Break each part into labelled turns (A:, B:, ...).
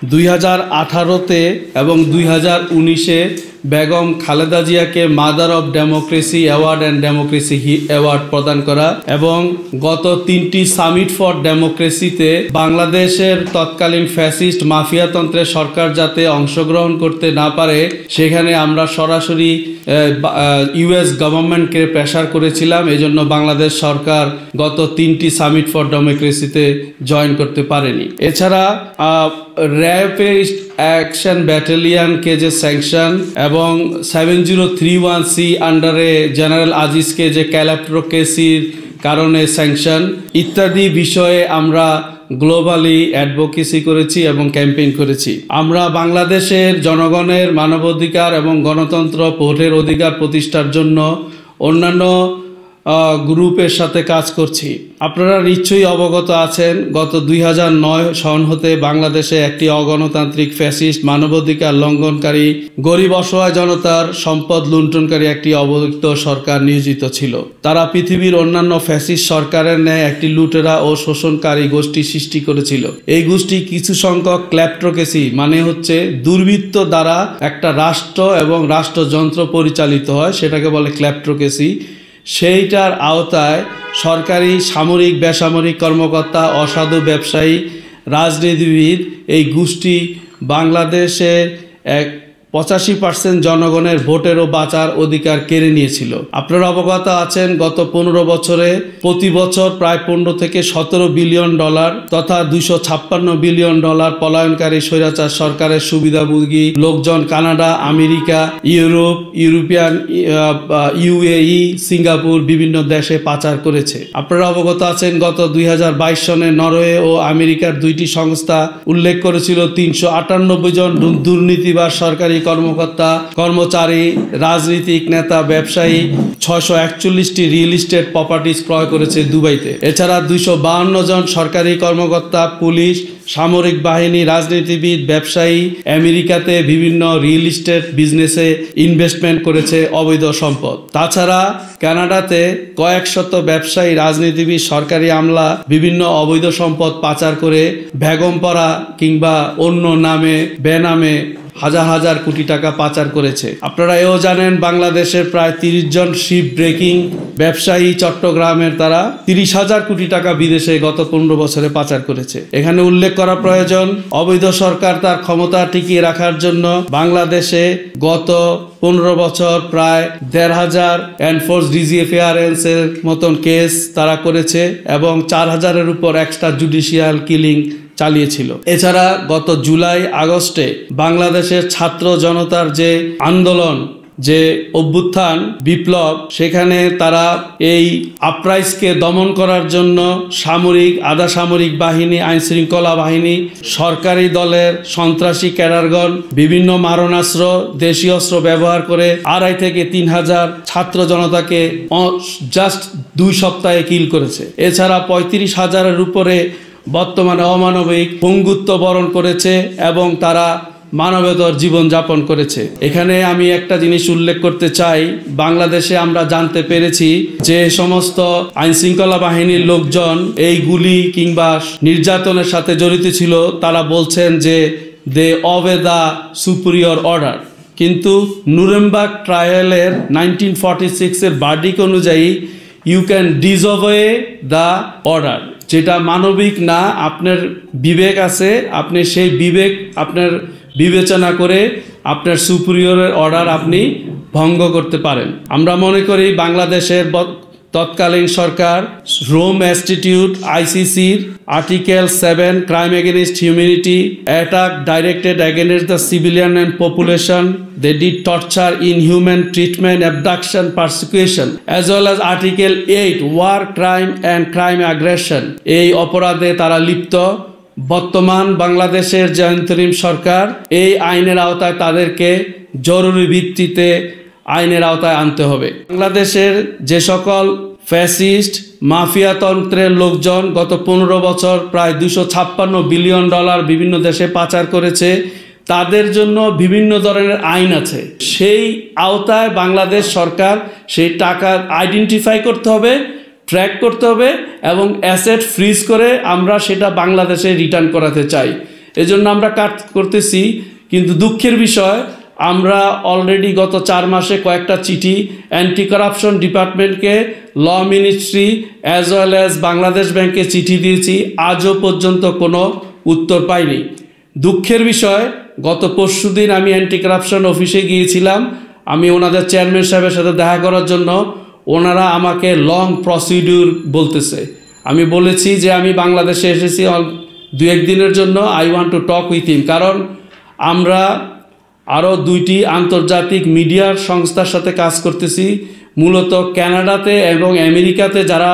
A: 2018-তে এবং 2019-এ বেগম খালেদা জিয়াকে mother of democracy award and democracy award প্রদান করা এবং গত 3টি সামিট ফর ডেমোক্রেসিতে বাংলাদেশের তৎকালীন ফ্যাসিস্ট মাফিয়াতন্ত্রের সরকার যাতে অংশগ্রহণ করতে না পারে সেখানে আমরা সরাসরি ইউএস গভর্নমেন্টকে প্রেশার করেছিলাম। এজন্য বাংলাদেশ সরকার গত 3টি সামিট ফর ডেমোক্রেসিতে জয়েন করতে পারেনি। এছাড়া র্যাপিড অ্যাকশন ব্যাটালিয়নকে যে স্যাংশন এবং 7031C আন্ডারে জেনারেল আজিজকে যে ক্যালাপ্টোকেসির কারণে স্যাংশন ইত্যাদি বিষয়ে আমরা গ্লোবালি অ্যাডভোকেসি করেছি এবং ক্যাম্পেইন করেছি। আমরা বাংলাদেশের জনগণের মানবাধিকার এবং গণতন্ত্র ভোটের অধিকার প্রতিষ্ঠার জন্য অন্যান্য গ্রুপের সাথে কাজ করছি। আপনারা নিশ্চয়ই অবগত আছেন গত 2009 সন হতে বাংলাদেশে একটি অগণতান্ত্রিক ফ্যাসিস্ট মানবাধিকার লঙ্ঘনকারী গরিব অসহায় জনতার সম্পদ লুণ্ঠনকারী একটি অবৈধ সরকার নিয়োজিত ছিল। তারা পৃথিবীর অন্যান্য ফ্যাসিস্ট সরকারের ন্যায় একটি লুটেরা ও শোষণকারী গোষ্ঠী সৃষ্টি করেছিল। এই গোষ্ঠী কিছু সংখ্যক ক্ল্যাপ্টোক্রেসি মানে হচ্ছে দুর্বৃত্ত দ্বারা একটা রাষ্ট্র এবং রাষ্ট্রযন্ত্র পরিচালিত হয়, সেটাকে বলে ক্ল্যাপ্টোক্রেসি। সেইটার আওতায় সরকারি সামরিক বেসামরিক কর্মকর্তা অসাধু ব্যবসায়ী রাজনীতিবিদ এই গোষ্ঠী বাংলাদেশের 85% জনগণের ভোটের ও বাঁচার অধিকার কেড়ে নিয়েছিল। আপনারা অবগত আছেন গত 15 বছরে প্রতি বছর প্রায় 15 থেকে 17 বিলিয়ন ডলার তথা 256 বিলিয়ন ডলার পলায়নকারী স্বৈরাচার সরকারের সুবিধাভোগী লোকজন Canada, America, European UAE, Singapore বিভিন্ন দেশে পাচার করেছে। আপনারা অবগত আছেন গত 2022 সনে নরওয়ে ও আমেরিকার 2টি সংস্থা উল্লেখ করেছিল 398 জন দুর্নীতিবাজ সরকারি কর্মকর্তা, কর্মচারী, রাজনৈতিক নেতা, ব্যবসায়ী 641টি রিয়েল এস্টেট প্রপার্টিজ ক্রয় করেছে দুবাইতে। এছাড়া 252 জন সরকারি কর্মকর্তা, পুলিশ, সামরিক বাহিনী, রাজনীতিবিদ, ব্যবসায়ী আমেরিকাতে বিভিন্ন রিয়েল এস্টেট বিজনেসে ইনভেস্টমেন্ট করেছে অবৈধ সম্পদ। তাছাড়া কানাডাতে কয়েক শত ব্যবসায়ী, রাজনীতিবিদ, সরকারি আমলা বিভিন্ন অবৈধ সম্পদ পাচার করে বেগমপাড়া কিংবা অন্য নামে বেনামে হাজার হাজার কোটি টাকা পাচার করেছে। আপনারা এও জানেন বাংলাদেশের প্রায় 30 জন শিপ ব্রেকিং ব্যবসায়ী চট্টগ্রামের তারা 30,000 কোটি টাকা বিদেশে গত 15 বছরে পাচার করেছে। এখানে উল্লেখ করা প্রয়োজন অবৈধ সরকার তার ক্ষমতা টিকিয়ে রাখার জন্য বাংলাদেশে গত 15 বছর প্রায় 1,500 এনফোর্স ডিসঅ্যাপিয়ারেন্স এর মতন কেস তারা করেছে এবং 4,000-এর উপর এক্সট্রা জুডিশিয়াল কিলিং চালিয়েছিল। এছাড়া গত জুলাই আগস্টে বাংলাদেশের ছাত্র জনতার যে আন্দোলন, যে অভ্যুত্থান বিপ্লব, সেখানে তারা এই আপরাইজকে দমন করার জন্য সামরিক, আধা সামরিক বাহিনী, আইন শৃঙ্খলা বাহিনী, সরকারি দলের সন্ত্রাসী ক্যাডারগণ বিভিন্ন মারণাস্ত্র, দেশীয় অস্ত্র ব্যবহার করে 2,500 থেকে 3,000 ছাত্র জনতাকে জাস্ট 2 সপ্তাহে কিল করেছে। এছাড়া 35,000-এর উপরে বর্তমানে অমানবিক পঙ্গুত্ব বরণ করেছে এবং তারা মানবেতর জীবন যাপন করেছে। এখানে আমি একটা জিনিস উল্লেখ করতে চাই, বাংলাদেশে আমরা জানতে পেরেছি যে সমস্ত আইন শৃঙ্খলা বাহিনীর লোকজন এই গুলি কিংবা নির্যাতনের সাথে জড়িত ছিল তারা বলছেন যে they obey the superior order, কিন্তু নুরেমবার্গ ট্রায়ালের 1946-এর ভার্ডিক্ট অনুযায়ী you can disobey the order, যেটা মানবিক না। আপনার বিবেক আছে, আপনি সেই বিবেক আপনার বিবেচনা করে আপনার সুপিরিয়রের অর্ডার আপনি ভঙ্গ করতে পারেন। আমরা মনে করি বাংলাদেশের তৎকালীন সরকার রোম ইনস্টিটিউট ICCর article 7 crime against humanity attack directed against the civilian and population, they did torture, inhuman treatment, abduction, persecution, as well as Article 8 war crime and crime aggression, এই অপরাধে তারা লিপ্ত। বর্তমান বাংলাদেশের যে অন্তরিম সরকার এই আইনের আওতায় তাদেরকে জরুরি ভিত্তিতে আইনের আওতায় আনতে হবে। বাংলাদেশের যে সকল ফ্যাসিস্ট মাফিয়াতন্ত্রের লোকজন গত 15 বছর প্রায় 256 বিলিয়ন ডলার বিভিন্ন দেশে পাচার করেছে, তাদের জন্য বিভিন্ন ধরনের আইন আছে। সেই আওতায় বাংলাদেশ সরকার সেই টাকা আইডেন্টিফাই করতে হবে, ট্র্যাক করতে হবে এবং অ্যাসেট ফ্রিজ করে আমরা সেটা বাংলাদেশে রিটার্ন করাতে চাই। এজন্য আমরা কাজ করতেছি। কিন্তু দুঃখের বিষয়, আমরা অলরেডি গত 4 মাসে কয়েকটা চিঠি অ্যান্টি কারাপশন ডিপার্টমেন্টকে, law ministry as well as Bangladesh ব্যাংকে চিঠি দিয়েছি, আজও পর্যন্ত কোনো উত্তর পাইনি। দুঃখের বিষয়, গত পরশুদিন আমি অ্যান্টি কারাপশন অফিসে গিয়েছিলাম, আমি ওনাদের চেয়ারম্যান সাহেবের সাথে দেখা করার জন্য। ওনারা আমাকে লং প্রসিডিউর বলতেছে। আমি বলেছি যে আমি বাংলাদেশে এসেছি 2-1 দিনের জন্য, I want to talk with him. কারণ আমরা আরও 2টি আন্তর্জাতিক মিডিয়ার সংস্থার সাথে কাজ করতেছি, মূলত কানাডাতে এবং আমেরিকাতে যারা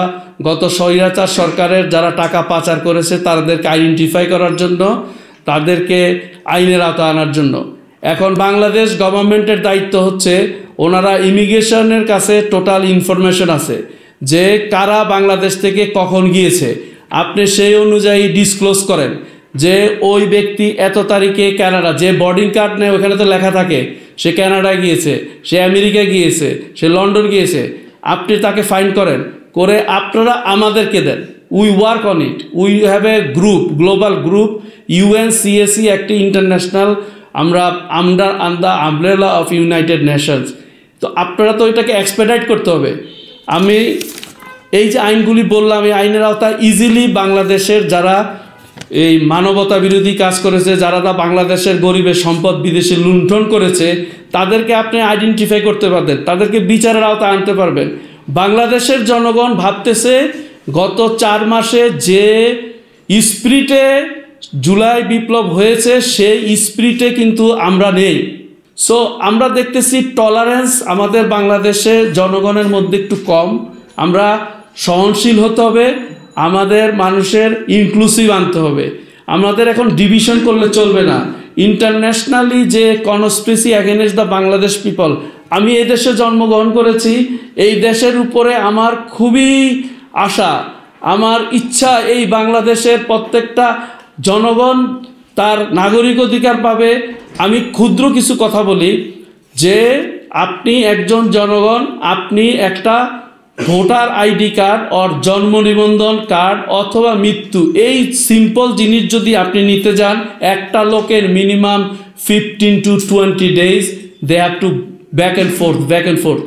A: গত স্বৈরাচার সরকারের যারা টাকা পাচার করেছে তাদেরকে আইডেন্টিফাই করার জন্য, তাদেরকে আইনের আওতায় আনার জন্য। এখন বাংলাদেশ গভর্নমেন্টের দায়িত্ব হচ্ছে, ওনারা ইমিগ্রেশনের কাছে টোটাল ইনফরমেশন আছে যে কারা বাংলাদেশ থেকে কখন গিয়েছে, আপনি সেই অনুযায়ী ডিসক্লোজ করেন যে ওই ব্যক্তি এত তারিখে কানাডা, যে বোর্ডিং কার্ড নেয় ওখানে তো লেখা থাকে সে কানাডায় গিয়েছে, সে আমেরিকা গিয়েছে, সে লন্ডন গিয়েছে। আপনি তাকে ফাইন করেন, করে আপনারা আমাদেরকে দেন। We work on it, we have a group, global group, UNCSC একটি ইন্টারন্যাশনাল, আমরা under the umbrella of United Nations. তো আপনারা তো এটাকে এক্সপেডাইট করতে হবে। আমি এই যে আইনগুলি বললাম, এই আইনের আওতায় ইজিলি বাংলাদেশের যারা এই মানবতা বিরোধী কাজ করেছে, যারা বাংলাদেশের গরিবের সম্পদ বিদেশে লুণ্ঠন করেছে, তাদেরকে আপনি আইডেন্টিফাই করতে পারবেন, তাদেরকে বিচারের আওতায় আনতে পারবেন। বাংলাদেশের জনগণ ভাবতেছে গত 4 মাসে যে স্পিরিটে জুলাই বিপ্লব হয়েছে সেই স্পিরিটে কিন্তু আমরা নেই। সো আমরা দেখতেছি টলারেন্স আমাদের বাংলাদেশে জনগণের মধ্যে একটু কম। আমরা সহনশীল হতে হবে, আমাদের মানুষের ইনক্লুসিভ আনতে হবে। আমাদের এখন ডিভিশন করলে চলবে না। ইন্টারন্যাশনালি যে conspiracy against the Bangladesh people, আমি এই দেশে জন্মগ্রহণ করেছি, এই দেশের উপরে আমার খুবই আশা, আমার ইচ্ছা এই বাংলাদেশের প্রত্যেকটা জনগণ তার নাগরিক অধিকার পাবে। আমি ক্ষুদ্র কিছু কথা বলি যে আপনি একজন জনগণ, আপনি একটা ভোটার আইডি কার্ড ওর জন্ম নিবন্ধন কার্ড অথবা মৃত্যু, এই সিম্পল জিনিস যদি আপনি নিতে যান, একটা লোকের minimum 15 to 20 days they have to back and fourth.